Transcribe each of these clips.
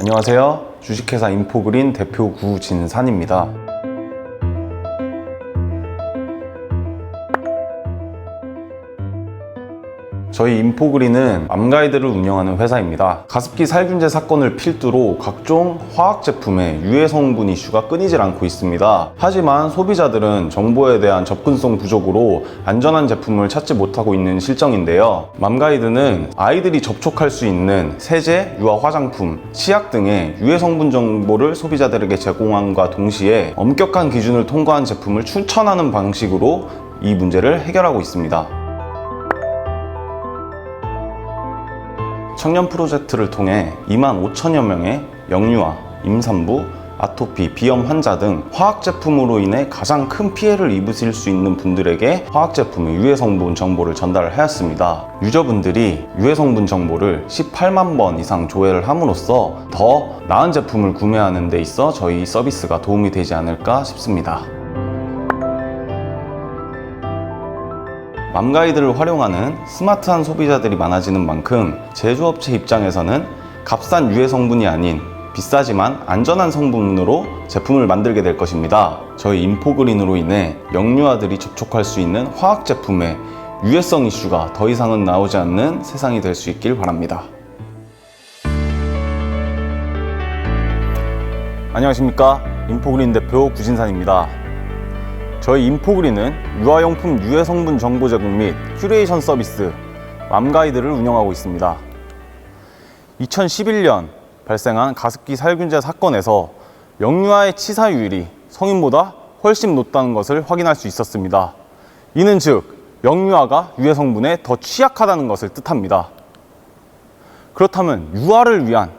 안녕하세요. 주식회사 인포그린 대표 구진산입니다. 저희 인포그린은 맘가이드를 운영하는 회사입니다. 가습기 살균제 사건을 필두로 각종 화학 제품의 유해 성분 이슈가 끊이질 않고 있습니다. 하지만 소비자들은 정보에 대한 접근성 부족으로 안전한 제품을 찾지 못하고 있는 실정인데요. 맘가이드는 아이들이 접촉할 수 있는 세제, 유아 화장품, 치약 등의 유해 성분 정보를 소비자들에게 제공함과 동시에 엄격한 기준을 통과한 제품을 추천하는 방식으로 이 문제를 해결하고 있습니다. 청년 프로젝트를 통해 25,000여 명의 영유아, 임산부, 아토피, 비염 환자 등 화학 제품으로 인해 가장 큰 피해를 입으실 수 있는 분들에게 화학 제품의 유해 성분 정보를 전달을 하였습니다. 유저분들이 유해 성분 정보를 18만 번 이상 조회를 함으로써 더 나은 제품을 구매하는 데 있어 저희 서비스가 도움이 되지 않을까 싶습니다. 맘가이드를 활용하는 스마트한 소비자들이 많아지는 만큼 제조업체 입장에서는 값싼 유해 성분이 아닌 비싸지만 안전한 성분으로 제품을 만들게 될 것입니다. 저희 인포그린으로 인해 영유아들이 접촉할 수 있는 화학 제품의 유해성 이슈가 더 이상은 나오지 않는 세상이 될 수 있길 바랍니다. 안녕하십니까, 인포그린 대표 구진산입니다. 저희 인포그린은 유아용품 유해 성분 정보 제공 및 큐레이션 서비스 맘가이드를 운영하고 있습니다. 2011년 발생한 가습기 살균제 사건에서 영유아의 치사율이 성인보다 훨씬 높다는 것을 확인할 수 있었습니다. 이는 즉 영유아가 유해 성분에 더 취약하다는 것을 뜻합니다. 그렇다면 유아를 위한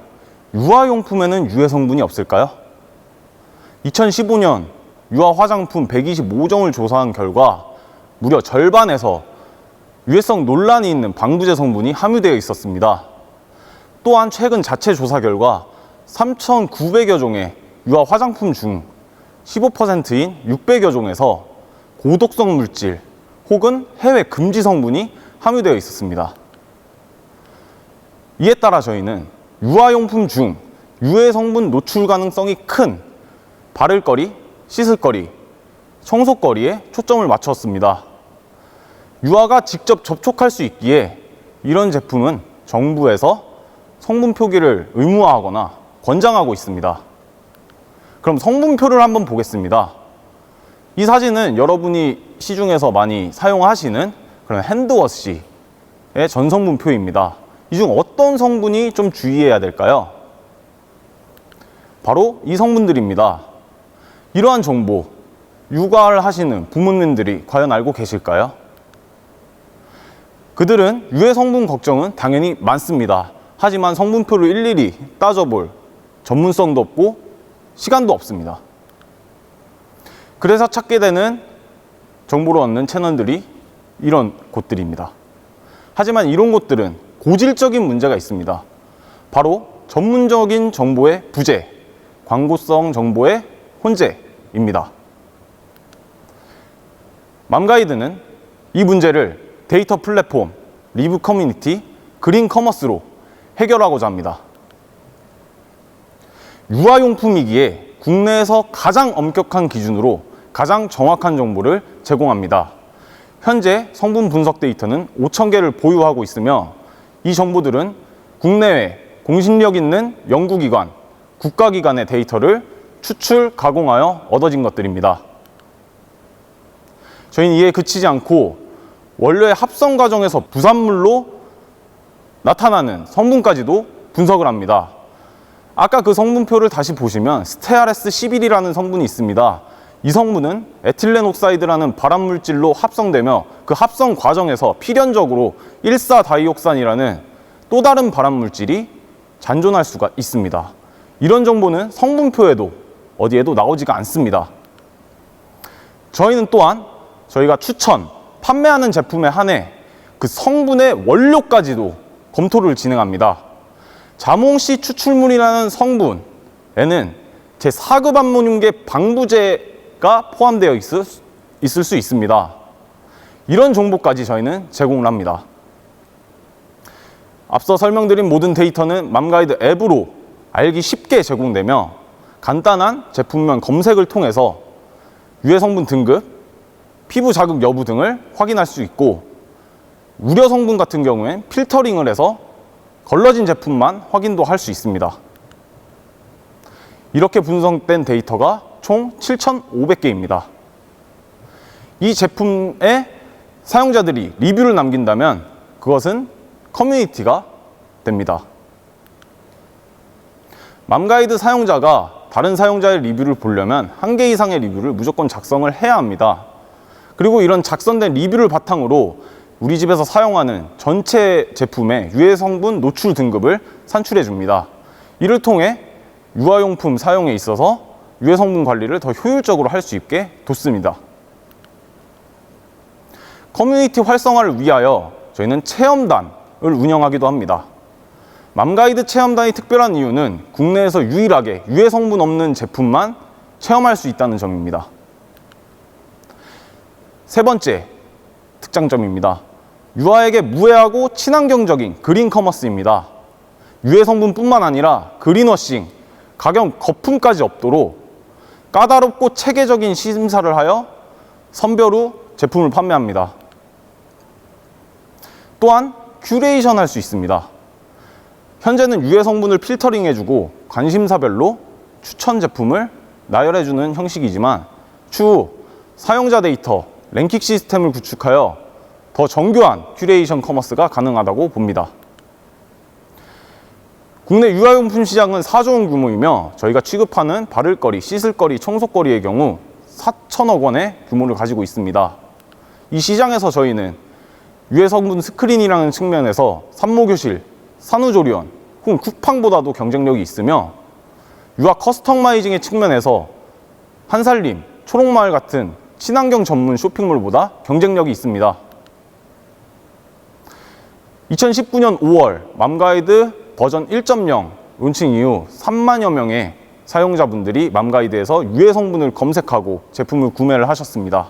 유아용품에는 유해 성분이 없을까요? 2015년 유아 화장품 125종을 조사한 결과 무려 절반에서 유해성 논란이 있는 방부제 성분이 함유되어 있었습니다. 또한 최근 자체 조사 결과 3,900여 종의 유아 화장품 중 15%인 600여 종에서 고독성 물질 혹은 해외 금지 성분이 함유되어 있었습니다. 이에 따라 저희는 유아용품 중 유해 성분 노출 가능성이 큰 바를거리, 씻을거리, 청소거리에 초점을 맞췄습니다. 유아가 직접 접촉할 수 있기에 이런 제품은 정부에서 성분 표기를 의무화하거나 권장하고 있습니다. 그럼 성분표를 한번 보겠습니다. 이 사진은 여러분이 시중에서 많이 사용하시는 그런 핸드워시의 전성분표입니다. 이 중 어떤 성분이 좀 주의해야 될까요? 바로 이 성분들입니다. 이러한 정보, 육아를 하시는 부모님들이 과연 알고 계실까요? 그들은 유해 성분 걱정은 당연히 많습니다. 하지만 성분표를 일일이 따져볼 전문성도 없고 시간도 없습니다. 그래서 찾게 되는 정보를 얻는 채널들이 이런 곳들입니다. 하지만 이런 곳들은 고질적인 문제가 있습니다. 바로 전문적인 정보의 부재, 광고성 정보의 혼재입니다. 맘가이드는 이 문제를 데이터 플랫폼, 리뷰 커뮤니티, 그린 커머스로 해결하고자 합니다. 유아용품이기에 국내에서 가장 엄격한 기준으로 가장 정확한 정보를 제공합니다. 현재 성분 분석 데이터는 5,000개를 보유하고 있으며 이 정보들은 국내외 공신력 있는 연구기관, 국가기관의 데이터를 추출, 가공하여 얻어진 것들입니다. 저희는 이에 그치지 않고 원료의 합성 과정에서 부산물로 나타나는 성분까지도 분석을 합니다. 아까 그 성분표를 다시 보시면 스테아레스 11이라는 성분이 있습니다. 이 성분은 에틸렌 옥사이드라는 발암물질로 합성되며 그 합성 과정에서 필연적으로 1,4-다이옥산이라는 또 다른 발암물질이 잔존할 수가 있습니다. 이런 정보는 성분표에도 어디에도 나오지가 않습니다. 저희는 또한 저희가 추천, 판매하는 제품에 한해 그 성분의 원료까지도 검토를 진행합니다. 자몽씨 추출물이라는 성분에는 제4급 암모늄계 방부제가 포함되어 있을 수 있습니다. 이런 정보까지 저희는 제공을 합니다. 앞서 설명드린 모든 데이터는 맘가이드 앱으로 알기 쉽게 제공되며 간단한 제품명 검색을 통해서 유해 성분 등급, 피부 자극 여부 등을 확인할 수 있고, 우려 성분 같은 경우엔 필터링을 해서 걸러진 제품만 확인도 할 수 있습니다. 이렇게 분석된 데이터가 총 7,500개입니다. 이 제품에 사용자들이 리뷰를 남긴다면 그것은 커뮤니티가 됩니다. 맘가이드 사용자가 다른 사용자의 리뷰를 보려면 1개 이상의 리뷰를 무조건 작성을 해야 합니다. 그리고 이런 작성된 리뷰를 바탕으로 우리 집에서 사용하는 전체 제품의 유해 성분 노출 등급을 산출해 줍니다. 이를 통해 유아용품 사용에 있어서 유해 성분 관리를 더 효율적으로 할 수 있게 돕습니다. 커뮤니티 활성화를 위하여 저희는 체험단을 운영하기도 합니다. 맘가이드 체험단이 특별한 이유는 국내에서 유일하게 유해 성분 없는 제품만 체험할 수 있다는 점입니다. 세 번째 특장점입니다. 유아에게 무해하고 친환경적인 그린 커머스입니다. 유해 성분뿐만 아니라 그린워싱, 가격 거품까지 없도록 까다롭고 체계적인 심사를 하여 선별 후 제품을 판매합니다. 또한 큐레이션 할 수 있습니다. 현재는 유해 성분을 필터링해주고 관심사별로 추천 제품을 나열해주는 형식이지만 추후 사용자 데이터, 랭킹 시스템을 구축하여 더 정교한 큐레이션 커머스가 가능하다고 봅니다. 국내 유아용품 시장은 4조 원 규모이며 저희가 취급하는 바를거리, 씻을거리, 청소거리의 경우 4천억 원의 규모를 가지고 있습니다. 이 시장에서 저희는 유해 성분 스크린이라는 측면에서 산모교실, 산후조리원 혹은 쿠팡보다도 경쟁력이 있으며 유아 커스터마이징의 측면에서 한살림, 초록마을 같은 친환경 전문 쇼핑몰보다 경쟁력이 있습니다. 2019년 5월 맘가이드 버전 1.0 론칭 이후 3만여 명의 사용자분들이 맘가이드에서 유해 성분을 검색하고 제품을 구매를 하셨습니다.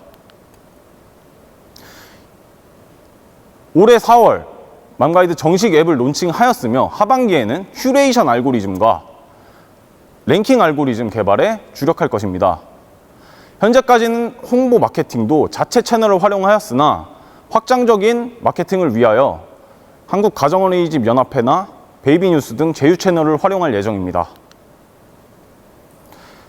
올해 4월 맘가이드 정식 앱을 론칭하였으며 하반기에는 큐레이션 알고리즘과 랭킹 알고리즘 개발에 주력할 것입니다. 현재까지는 홍보 마케팅도 자체 채널을 활용하였으나 확장적인 마케팅을 위하여 한국가정어린이집 연합회나 베이비뉴스 등 제휴 채널을 활용할 예정입니다.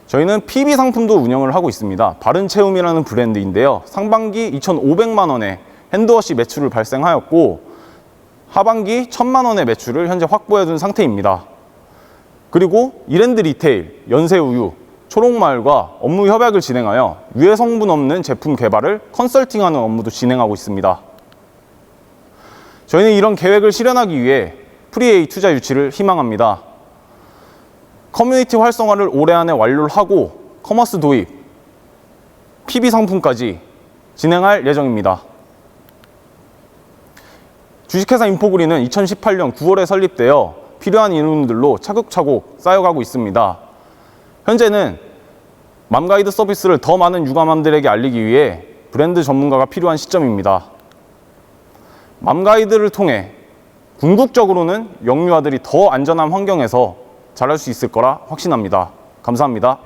저희는 PB 상품도 운영을 하고 있습니다. 바른체움이라는 브랜드인데요. 상반기 2,500만 원의 핸드워시 매출을 발생하였고 하반기 1,000만 원의 매출을 현재 확보해둔 상태입니다. 그리고 이랜드 리테일, 연세우유, 초록마을과 업무 협약을 진행하여 유해 성분 없는 제품 개발을 컨설팅하는 업무도 진행하고 있습니다. 저희는 이런 계획을 실현하기 위해 프리A 투자 유치를 희망합니다. 커뮤니티 활성화를 올해 안에 완료를 하고 커머스 도입, PB 상품까지 진행할 예정입니다. 주식회사 인포그린은 2018년 9월에 설립되어 필요한 인원들로 차곡차곡 쌓여가고 있습니다. 현재는 맘가이드 서비스를 더 많은 육아맘들에게 알리기 위해 브랜드 전문가가 필요한 시점입니다. 맘가이드를 통해 궁극적으로는 영유아들이 더 안전한 환경에서 자랄 수 있을 거라 확신합니다. 감사합니다.